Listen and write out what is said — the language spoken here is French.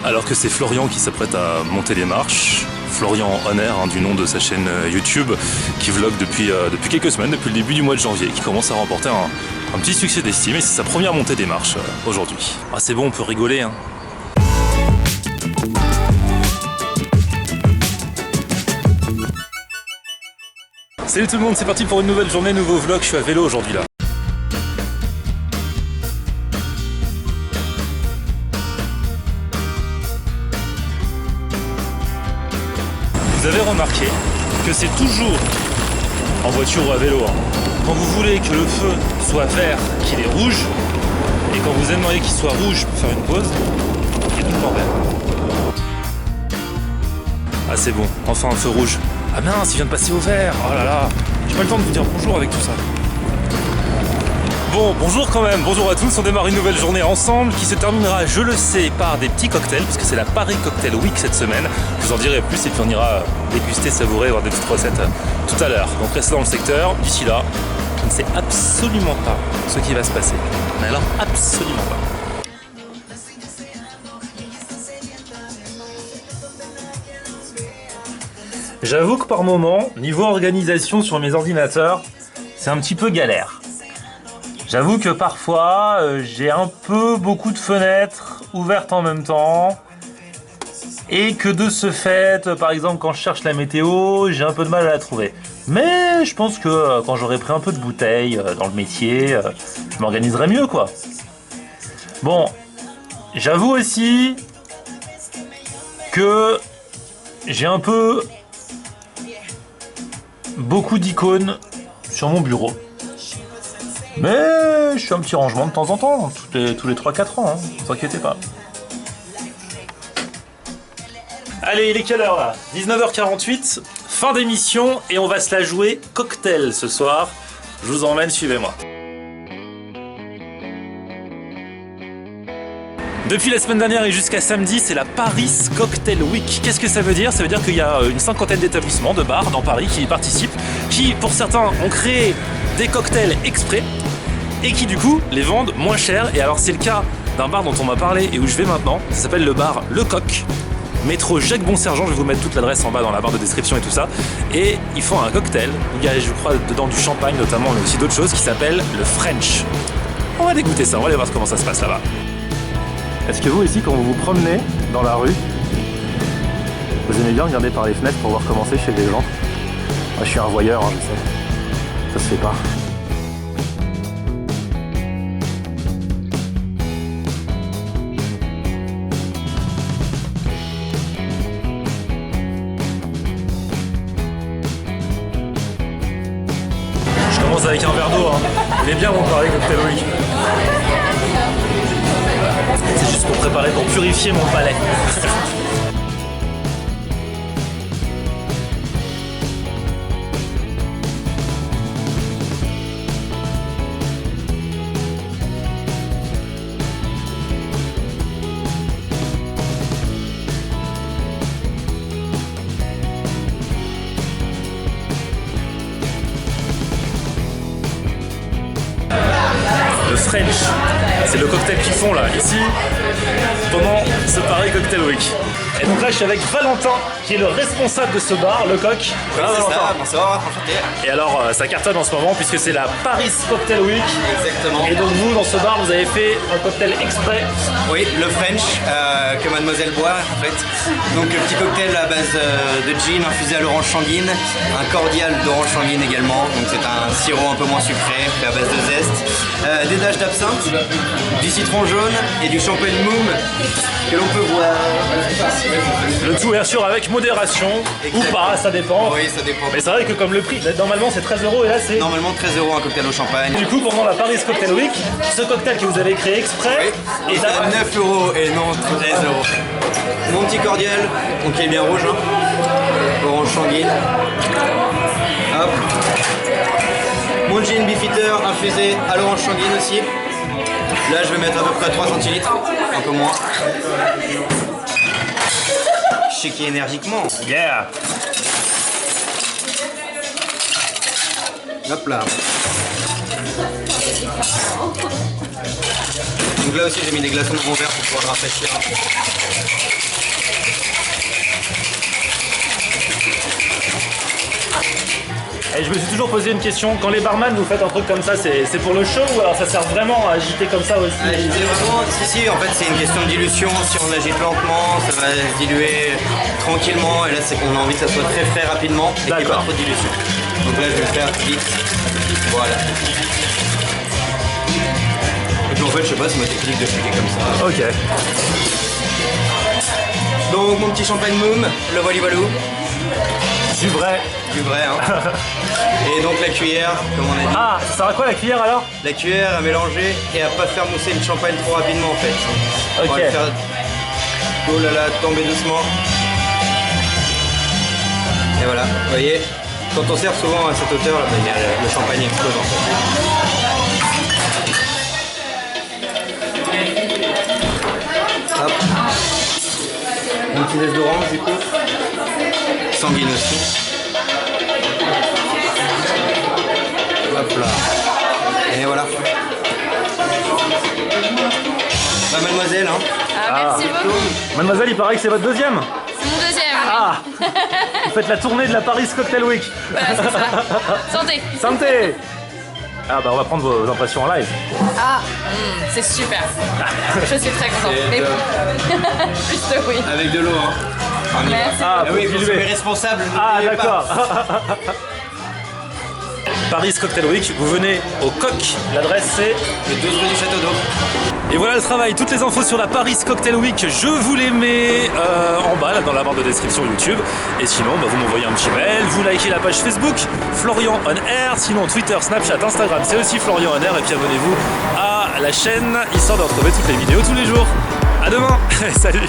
Alors que c'est Florian qui s'apprête à monter les marches. Florian Honner, du nom de sa chaîne YouTube, qui vlog depuis quelques semaines, depuis le début du mois de janvier, qui commence à remporter un petit succès d'estime. Et c'est sa première montée des marches aujourd'hui. Ah, c'est bon, on peut rigoler, hein. Salut tout le monde, c'est parti pour une nouvelle journée, nouveau vlog. Je suis à vélo aujourd'hui là. Vous avez remarqué que c'est toujours en voiture ou à vélo, hein, quand vous voulez que le feu soit vert, qu'il est rouge, et quand vous aimeriez qu'il soit rouge pour faire une pause, il est tout le temps vert. Ah c'est bon, enfin un feu rouge. Ah mince, il vient de passer au vert. Oh là là, j'ai pas le temps de vous dire bonjour avec tout ça. Bon, bonjour quand même, bonjour à tous, on démarre une nouvelle journée ensemble qui se terminera, je le sais, par des petits cocktails, puisque c'est la Paris Cocktail Week cette semaine. Je vous en dirai plus et puis on ira déguster, savourer, voir des petites recettes tout à l'heure. Donc restez dans le secteur, d'ici là, je ne sais absolument pas ce qui va se passer. Mais alors absolument pas. J'avoue que par moment, niveau organisation sur mes ordinateurs, c'est un petit peu galère. J'avoue que parfois, j'ai un peu beaucoup de fenêtres ouvertes en même temps. Et que de ce fait, par exemple, quand je cherche la météo, j'ai un peu de mal à la trouver. Mais je pense que quand j'aurai pris un peu de bouteille dans le métier, je m'organiserai mieux, quoi. Bon, j'avoue aussi que j'ai un peu beaucoup d'icônes sur mon bureau. Mais je fais un petit rangement de temps en temps, tous les 3-4 ans, hein, ne vous inquiétez pas. Allez, il est quelle heure là? 19h48, fin d'émission et on va se la jouer cocktail ce soir. Je vous emmène, suivez-moi. Depuis la semaine dernière et jusqu'à samedi, c'est la Paris Cocktail Week. Qu'est-ce que ça veut dire? Ça veut dire qu'il y a une cinquantaine d'établissements, de bars dans Paris qui y participent, qui pour certains ont créé des cocktails exprès et qui du coup les vendent moins cher. Et alors c'est le cas d'un bar dont on m'a parlé et où je vais maintenant. Ça s'appelle le bar Le Coq, métro Jacques Bonsergent. Je vais vous mettre toute l'adresse en bas dans la barre de description et tout ça. Et ils font un cocktail où il y a, je crois, dedans du champagne notamment, mais aussi d'autres choses, qui s'appelle le French. On va dégoûter ça, on va aller voir comment ça se passe là-bas. Est-ce que vous ici, quand vous vous promenez dans la rue, vous aimez bien regarder par les fenêtres pour voir comment c'est chez les gens? Moi, je suis un voyeur, hein, je sais. Ça se fait pas. Je commence avec un verre d'eau, hein. Il est bien mon Paris Cocktail Week. C'est juste pour préparer, pour purifier mon palais. Le French, c'est le cocktail qu'ils font là, ici, pendant ce Paris Cocktail Week. Et donc là, je suis avec Valentin, qui est le responsable de ce bar, Le Coq. Oui, c'est ça, bonsoir, enchanté. Et alors, ça cartonne en ce moment, puisque c'est la Paris Cocktail Week. Exactement. Et donc vous, dans ce bar, vous avez fait un cocktail exprès. Oui, le French, que mademoiselle boit en fait. Donc petit cocktail à base de gin infusé à l'orange sanguine, un cordial d'orange sanguine également. Donc c'est un sirop un peu moins sucré, fait à base de zeste. Des dash d'absinthe, du citron jaune et du champagne moum que l'on peut boire. Le tout bien sûr avec modération. Exactement. Ou pas, ça dépend. Oui, ça dépend. Mais c'est vrai que comme le prix, normalement c'est 13 € et là c'est... Normalement 13 € un cocktail au champagne. Du coup, pendant la Paris Cocktail Week, ce cocktail que vous avez créé exprès... Oui, est à 9 € et non 13 €. Mon petit cordial, donc il est bien rouge, hein. Orange sanguine. Hop. Mon gin Beefeater infusé à l'orange sanguine aussi. Là je vais mettre à peu près 3 centilitres, un peu moins. Shaker énergiquement. Yeah. Hop là. Donc là aussi j'ai mis des glaçons dans mon verre pour pouvoir le rafraîchir. Et je me suis toujours posé une question, quand les barman vous faites un truc comme ça, c'est pour le show ou alors ça sert vraiment à agiter comme ça aussi? Agiter vraiment, si, en fait c'est une question de dilution, si on agite lentement, ça va se diluer tranquillement et là c'est qu'on a envie que ça soit très frais rapidement et qu'il n'y ait pas trop de dilution. Donc là je vais le faire vite, voilà. Et puis en fait je sais pas, c'est ma technique de cuire comme ça. Ok. Donc mon petit champagne moum, le voilou. Du vrai. Du vrai, hein. Et donc la cuillère, comme on a dit. Ah, ça sert à quoi la cuillère alors? La cuillère à mélanger et à pas faire mousser le champagne trop rapidement en fait. Ok. On va le faire, oh là là, tomber doucement. Et voilà, vous voyez, quand on sert souvent à cette hauteur, là, bah, le champagne explose en fait. Hop. Une petite zeste d'orange du coup. Sanguine aussi. Hop là. Et voilà. Bah, mademoiselle, hein. Merci beaucoup. Mademoiselle, il paraît que c'est votre deuxième? C'est mon deuxième. Ah. Vous faites la tournée de la Paris Cocktail Week. Voilà, c'est ça. Santé. Santé. Ah bah on va prendre vos impressions en live. Ah, c'est super. Je suis très contente. C'est Mais top. plus de oui. Avec de l'eau, hein. On y va. Merci. Ah, Ah oui, faut vous diluer. êtes responsable. Ah n'oubliez pas. d'accord. Paris Cocktail Week, vous venez au Coq, l'adresse c'est... Le 12 rue du Château d'Eau. Et voilà le travail, toutes les infos sur la Paris Cocktail Week, je vous les mets en bas là, dans la barre de description YouTube. Et sinon, bah, vous m'envoyez un petit mail, vous likez la page Facebook, Florian On Air, sinon Twitter, Snapchat, Instagram, c'est aussi Florian On Air. Et puis abonnez-vous à la chaîne, histoire de retrouver toutes les vidéos tous les jours. À demain, salut.